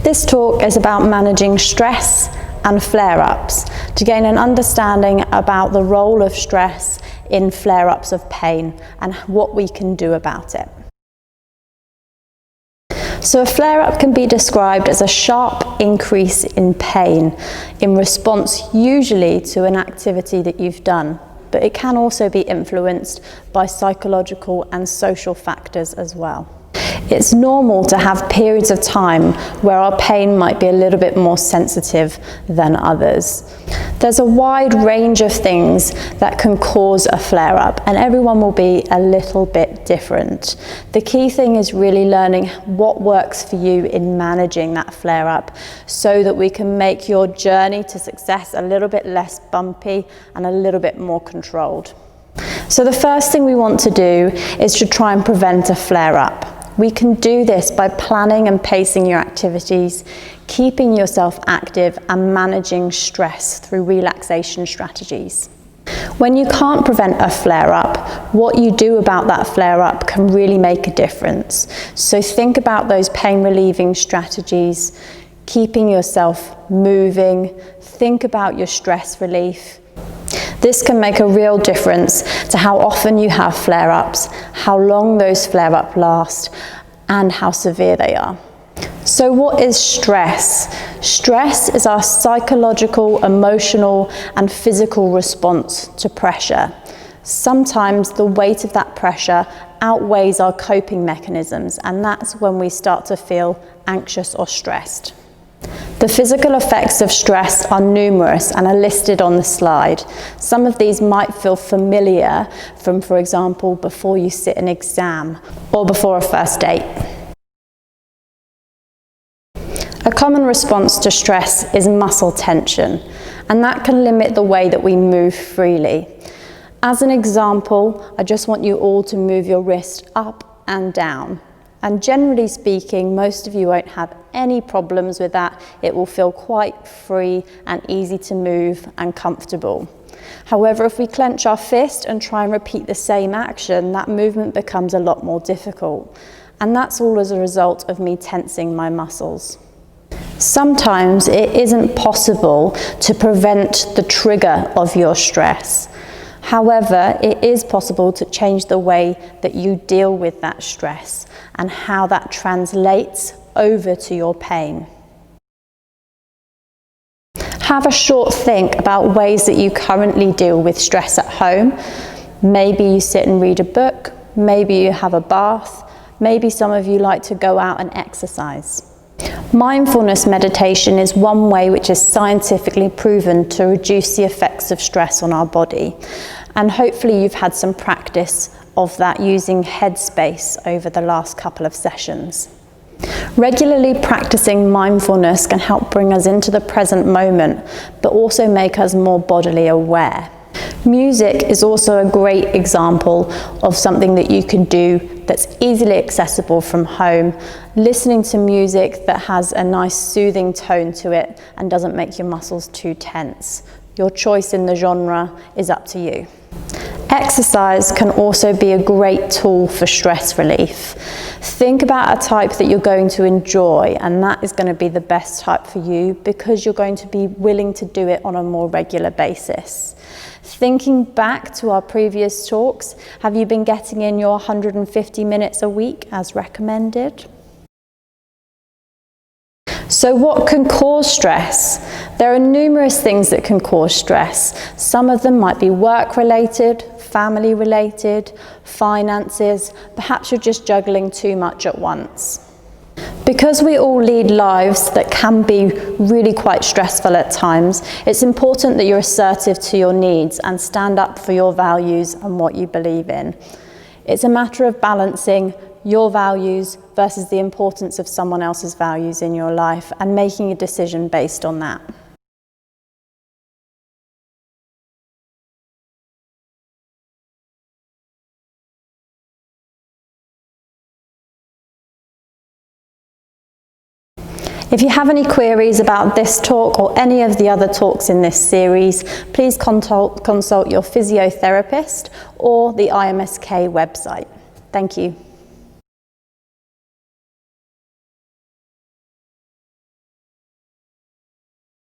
This talk is about managing stress and flare-ups to gain an understanding about the role of stress in flare-ups of pain and what we can do about it. So a flare-up can be described as a sharp increase in pain in response usually to an activity that you've done, but it can also be influenced by psychological and social factors as well. It's normal to have periods of time where our pain might be a little bit more sensitive than others. There's a wide range of things that can cause a flare-up, and everyone will be a little bit different. The key thing is really learning what works for you in managing that flare-up so that we can make your journey to success a little bit less bumpy and a little bit more controlled. So the first thing we want to do is to try and prevent a flare-up. We can do this by planning and pacing your activities, keeping yourself active and managing stress through relaxation strategies. When you can't prevent a flare-up, what you do about that flare-up can really make a difference. So think about those pain relieving strategies, keeping yourself moving, think about your stress relief. This can make a real difference to how often you have flare-ups, how long those flare-ups last, and how severe they are. So what is stress? Stress is our psychological, emotional, and physical response to pressure. Sometimes the weight of that pressure outweighs our coping mechanisms, and that's when we start to feel anxious or stressed. The physical effects of stress are numerous and are listed on the slide. Some of these might feel familiar from, for example, before you sit an exam or before a first date. A common response to stress is muscle tension, and that can limit the way that we move freely. As an example, I just want you all to move your wrist up and down. And generally speaking, most of you won't have any problems with that. It will feel quite free and easy to move and comfortable. However, if we clench our fist and try and repeat the same action, that movement becomes a lot more difficult. And that's all as a result of me tensing my muscles. Sometimes it isn't possible to prevent the trigger of your stress. However, it is possible to change the way that you deal with that stress and how that translates over to your pain. Have a short think about ways that you currently deal with stress at home. Maybe you sit and read a book, maybe you have a bath, maybe some of you like to go out and exercise. Mindfulness meditation is one way which is scientifically proven to reduce the effects of stress on our body. And hopefully you've had some practice of that using Headspace over the last couple of sessions. Regularly practicing mindfulness can help bring us into the present moment, but also make us more bodily aware. Music is also a great example of something that you can do that's easily accessible from home. Listening to music that has a nice soothing tone to it and doesn't make your muscles too tense. Your choice in the genre is up to you. Exercise can also be a great tool for stress relief. Think about a type that you're going to enjoy, and that is going to be the best type for you because you're going to be willing to do it on a more regular basis. Thinking back to our previous talks, have you been getting in your 150 minutes a week as recommended? So what can cause stress? There are numerous things that can cause stress. Some of them might be work-related, family-related, finances. Perhaps you're just juggling too much at once. Because we all lead lives that can be really quite stressful at times, it's important that you're assertive to your needs and stand up for your values and what you believe in. It's a matter of balancing your values versus the importance of someone else's values in your life and making a decision based on that. If you have any queries about this talk or any of the other talks in this series, please consult your physiotherapist or the IMSK website. Thank you.